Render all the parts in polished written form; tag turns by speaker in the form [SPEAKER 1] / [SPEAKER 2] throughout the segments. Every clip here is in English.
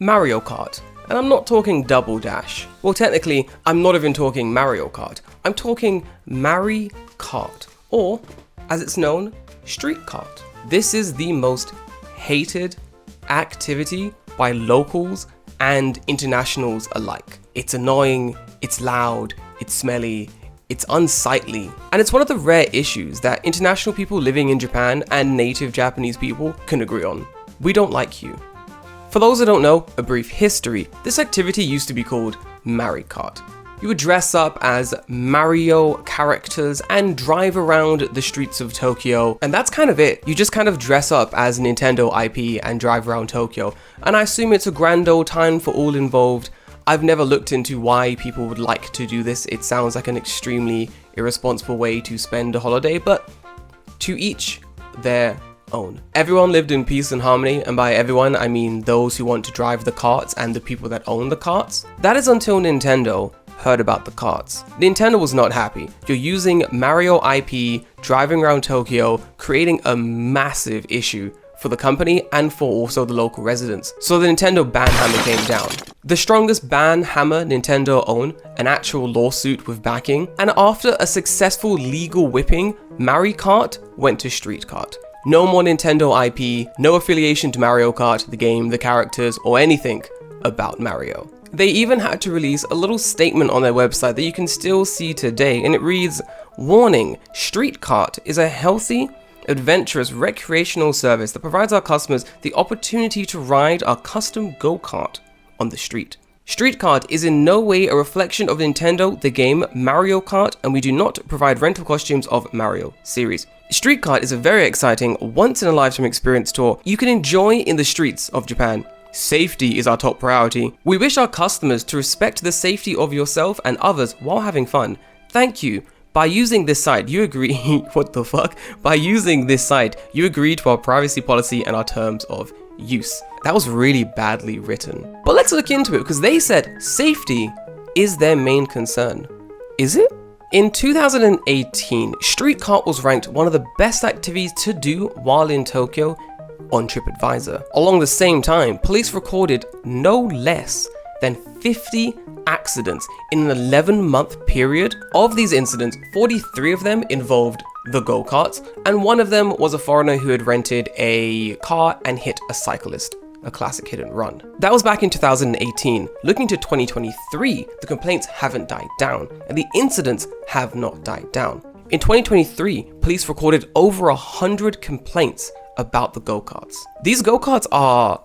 [SPEAKER 1] Mario Kart. And I'm not talking Double Dash. Well, technically, I'm not even talking Mario Kart. I'm talking MariKart, or, as it's known, StreetKart. This is the most hated activity by locals and internationals alike. It's annoying, it's loud, it's smelly, it's unsightly, and it's one of the rare issues that international people living in Japan and native Japanese people can agree on. We don't like you. For those that don't know, a brief history, this activity used to be called MariKart. You would dress up as Mario characters and drive around the streets of Tokyo, and that's kind of it. You just kind of dress up as Nintendo IP and drive around Tokyo, and I assume it's a grand old time for all involved. I've never looked into why people would like to do this. It sounds like an extremely irresponsible way to spend a holiday, but to each their own. Everyone lived in peace and harmony, and by everyone I mean those who want to drive the carts and the people that own the carts. That is until Nintendo heard about the carts. Nintendo was not happy. You're using Mario IP, driving around Tokyo, creating a massive issue for the company and for also the local residents. So the Nintendo ban hammer came down. The strongest ban hammer Nintendo owned, an actual lawsuit with backing, and after a successful legal whipping, MariKart went to StreetKart. No more Nintendo IP, no affiliation to Mario Kart, the game, the characters, or anything about Mario. They even had to release a little statement on their website that you can still see today, and it reads, "Warning, StreetKart is a healthy, adventurous recreational service that provides our customers the opportunity to ride our custom go-kart on the street. StreetKart is in no way a reflection of Nintendo, the game Mario Kart, and we do not provide rental costumes of Mario series. StreetKart is a very exciting, once-in-a-lifetime experience tour you can enjoy in the streets of Japan. Safety is our top priority. We wish our customers to respect the safety of yourself and others while having fun. Thank you. By using this site, you agree..." What the fuck? "By using this site, you agree to our privacy policy and our terms of use." That was really badly written. But let's look into it, because they said safety is their main concern. Is it? In 2018, StreetKart was ranked one of the best activities to do while in Tokyo on TripAdvisor. Along the same time, police recorded no less than 50 accidents in an 11-month period. Of these incidents, 43 of them involved the go-karts, and one of them was a foreigner who had rented a car and hit a cyclist. A classic hit and run. That was back in 2018. Looking to 2023, the complaints haven't died down, and the incidents have not died down. In 2023, police recorded over 100 complaints about the go-karts. These go-karts are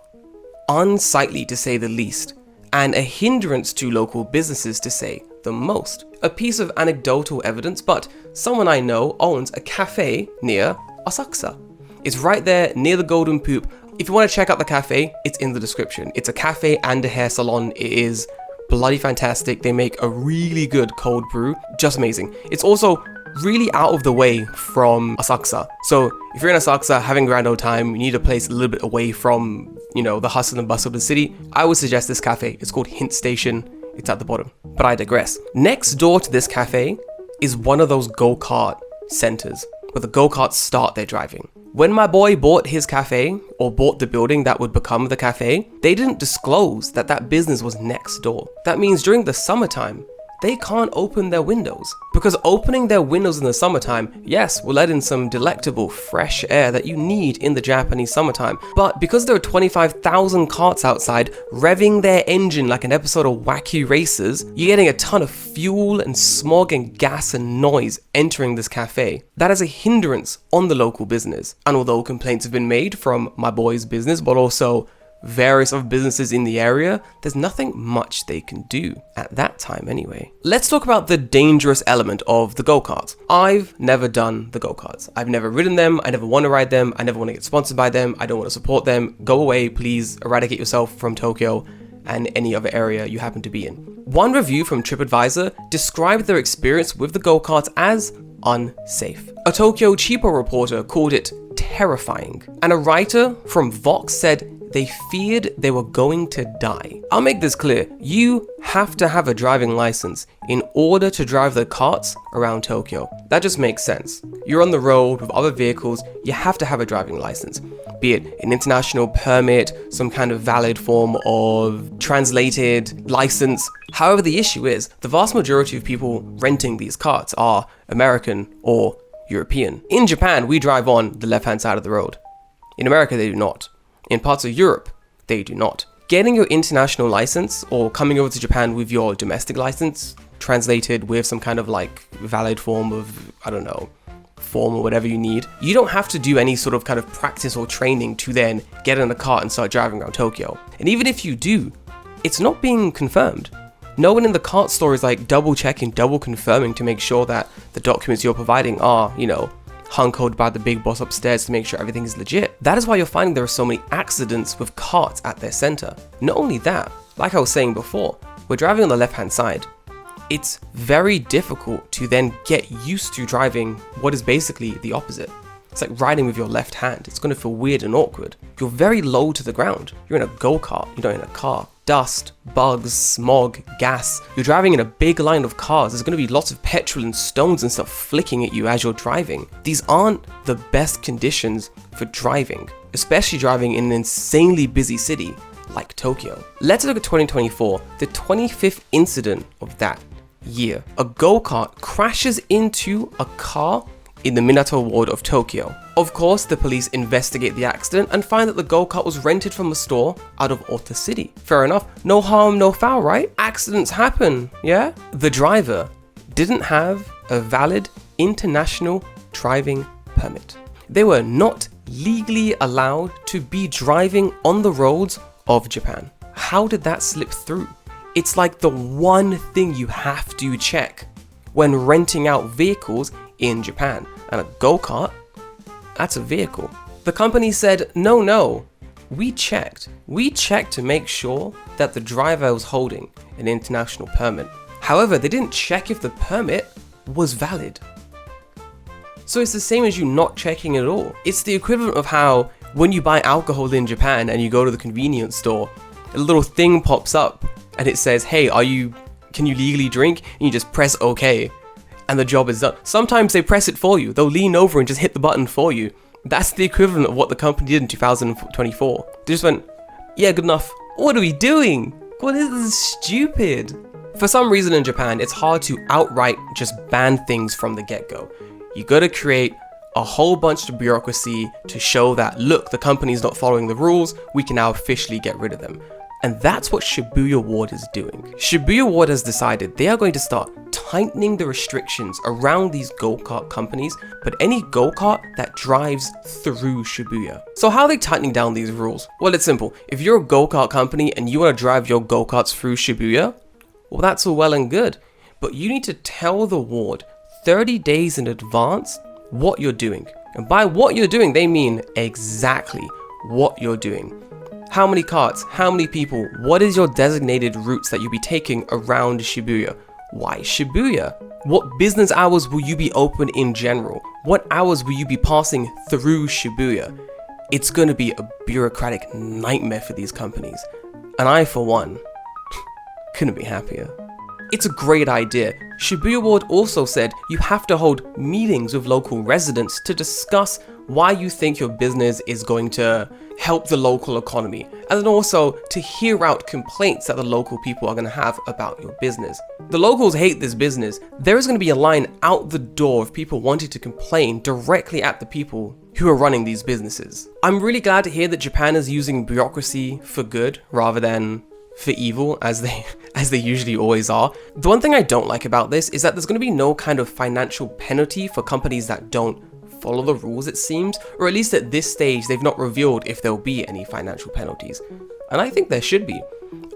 [SPEAKER 1] unsightly to say the least, and a hindrance to local businesses to say the most. A piece of anecdotal evidence, but someone I know owns a cafe near Asakusa. It's right there near the Golden Poop. If you want to check out the cafe, it's in the description. It's a cafe and a hair salon. It is bloody fantastic. They make a really good cold brew, just amazing. It's also really out of the way from Asakusa. So if you're in Asakusa having a grand old time, you need a place a little bit away from, the hustle and bustle of the city, I would suggest this cafe. It's called Hint Station. It's at the bottom, but I digress. Next door to this cafe is one of those go-kart centers where the go-karts start their driving. When my boy bought his cafe, or bought the building that would become the cafe, they didn't disclose that that business was next door. That means during the summertime, they can't open their windows. Because opening their windows in the summertime, yes, will let in some delectable fresh air that you need in the Japanese summertime. But because there are 25,000 carts outside, revving their engine like an episode of Wacky Racers, you're getting a ton of fuel and smog and gas and noise entering this cafe. That is a hindrance on the local business. And although complaints have been made from my boy's business, but also various other businesses in the area, there's nothing much they can do at that time anyway. Let's talk about the dangerous element of the go-karts. I've never done the go-karts. I've never ridden them. I never want to ride them. I never want to get sponsored by them. I don't want to support them. Go away, please. Eradicate yourself from Tokyo and any other area you happen to be in. One review from TripAdvisor described their experience with the go-karts as unsafe. A Tokyo Cheapo reporter called it terrifying, and a writer from Vox said they feared they were going to die. I'll make this clear. You have to have a driving license in order to drive the carts around Tokyo. That just makes sense. You're on the road with other vehicles, you have to have a driving license. be it an international permit, some kind of valid form of translated license. However, the issue is the vast majority of people renting these carts are American or European. In Japan, we drive on the left-hand side of the road. In America, they do not. In parts of Europe, they do not. Getting your international license or coming over to Japan with your domestic license, translated with some kind of like valid form of, I don't know, form or whatever you need, you don't have to do any sort of kind of practice or training to then get in a car and start driving around Tokyo. And even if you do, it's not being confirmed. No one in the cart store is like double checking, double confirming to make sure that the documents you're providing are, you know, hung-coded by the big boss upstairs to make sure everything is legit. That is why you're finding there are so many accidents with carts at their center. Not only that, like I was saying before, we're driving on the left-hand side. It's very difficult to then get used to driving what is basically the opposite. It's like riding with your left hand. It's going to feel weird and awkward. You're very low to the ground. You're in a go-kart, you're not in a car. Dust, bugs, smog, gas. You're driving in a big line of cars. There's going to be lots of petrol and stones and stuff flicking at you as you're driving. These aren't the best conditions for driving, especially driving in an insanely busy city like Tokyo. Let's look at 2024, the 25th incident of that year. A go-kart crashes into a car in the Minato ward of Tokyo. Of course, the police investigate the accident and find that the go-kart was rented from a store out of Ota City. Fair enough, no harm, no foul, right? Accidents happen, yeah? The driver didn't have a valid international driving permit. They were not legally allowed to be driving on the roads of Japan. How did that slip through? It's like the one thing you have to check when renting out vehicles in Japan. And a go-kart, that's a vehicle. The company said, no, we checked. We checked to make sure that the driver was holding an international permit. However, they didn't check if the permit was valid. So it's the same as you not checking at all. It's the equivalent of how when you buy alcohol in Japan and you go to the convenience store, a little thing pops up and it says, hey, can you legally drink? And you just press OK. And the job is done. Sometimes they press it for you. They'll lean over and just hit the button for you. That's the equivalent of what the company did in 2024. They just went, yeah, good enough. What are we doing? What is this? Stupid. For some reason in Japan, it's hard to outright just ban things from the get-go. You gotta create a whole bunch of bureaucracy to show that, look, the company's not following the rules, we can now officially get rid of them. And that's what Shibuya Ward is doing. Shibuya Ward has decided they are going to start tightening the restrictions around these go-kart companies, but any go-kart that drives through Shibuya. So how are they tightening down these rules? Well, it's simple. If you're a go-kart company and you want to drive your go-karts through Shibuya, well, that's all well and good. But you need to tell the ward 30 days in advance what you're doing. And by what you're doing, they mean exactly what you're doing. How many carts? How many people? What is your designated routes that you'll be taking around Shibuya? Why Shibuya? What business hours will you be open in general? What hours will you be passing through Shibuya? It's going to be a bureaucratic nightmare for these companies. And I, for one, couldn't be happier. It's a great idea. Shibuya Ward also said you have to hold meetings with local residents to discuss why you think your business is going to help the local economy, and then also to hear out complaints that the local people are going to have about your business. The locals hate this business. There is going to be a line out the door of people wanting to complain directly at the people who are running these businesses. I'm really glad to hear that Japan is using bureaucracy for good rather than for evil, as they usually always are. The one thing I don't like about this is that there's going to be no kind of financial penalty for companies that don't follow the rules, it seems, or at least at this stage they've not revealed if there'll be any financial penalties. And I think there should be.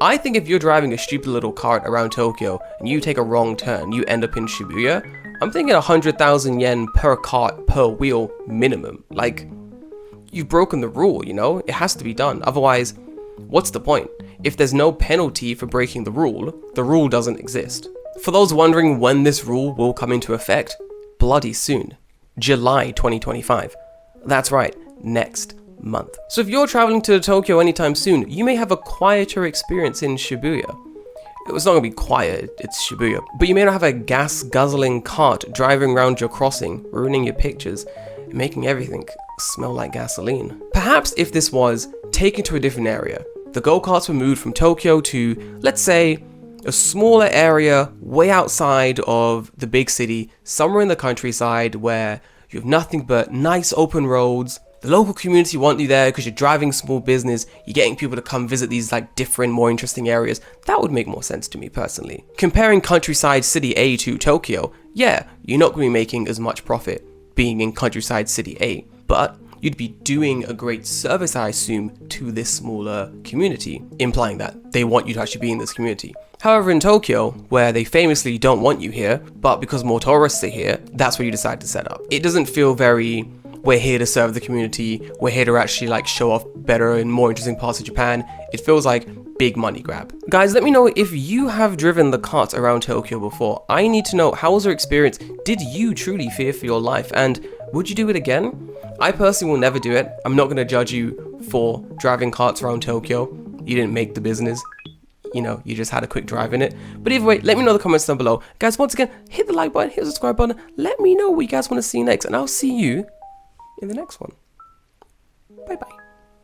[SPEAKER 1] I think if you're driving a stupid little cart around Tokyo and you take a wrong turn, you end up in Shibuya, I'm thinking 100,000 yen per cart per wheel minimum. Like, you've broken the rule, you know? It has to be done. Otherwise, what's the point? If there's no penalty for breaking the rule doesn't exist. For those wondering when this rule will come into effect, bloody soon. July 2025. That's right, next month. So if you're traveling to Tokyo anytime soon, you may have a quieter experience in Shibuya. It's not gonna be quiet, it's Shibuya. But you may not have a gas-guzzling cart driving around your crossing, ruining your pictures, making everything smell like gasoline. Perhaps if this was taken to a different area, the go-karts were moved from Tokyo to, let's say, a smaller area way outside of the big city, somewhere in the countryside where you have nothing but nice open roads. The local community want you there because you're driving small business, you're getting people to come visit these like different, more interesting areas. That would make more sense to me personally. Comparing countryside city A to Tokyo, yeah, you're not going to be making as much profit being in countryside city A, but you'd be doing a great service, I assume, to this smaller community, implying that they want you to actually be in this community. However, in Tokyo, where they famously don't want you here, but because more tourists are here, that's where you decide to set up. It doesn't feel very, we're here to serve the community, we're here to actually like show off better and more interesting parts of Japan. It feels like big money grab. Guys, let me know if you have driven the carts around Tokyo before. I need to know, how was your experience? Did you truly fear for your life? And would you do it again? I personally will never do it. I'm not going to judge you for driving carts around Tokyo. You didn't make the business. You know, you just had a quick drive in it. But either way, let me know in the comments down below. Guys, once again, hit the like button, hit the subscribe button. Let me know what you guys want to see next. And I'll see you in the next one. Bye bye.